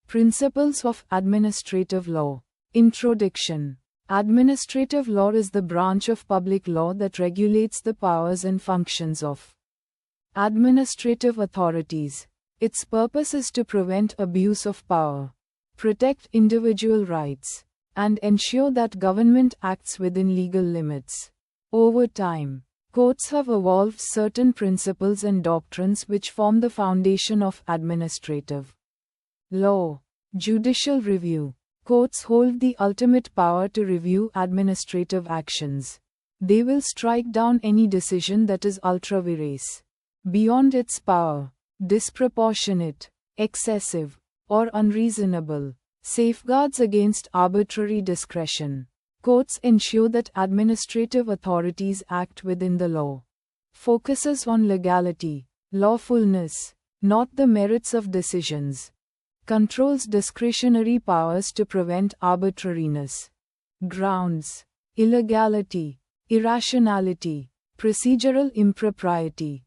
Principles of Administrative Law. Introduction. Administrative law is the branch of public law that regulates the powers and functions of administrative authorities. Its purpose is to prevent abuse of power, protect individual rights, and ensure that government acts within legal limits. Over time, courts have evolved certain principles and doctrines which form the foundation of administrative law. Judicial review. Courts hold the ultimate power to review administrative actions. They will strike down any decision that is ultra vires, beyond its power, disproportionate, excessive, or unreasonable. Safeguards against arbitrary discretion. Courts ensure that administrative authorities act within the law. Focuses on legality, lawfulness, not the merits of decisions. Controls discretionary powers to prevent arbitrariness. Grounds: illegality, irrationality, procedural impropriety,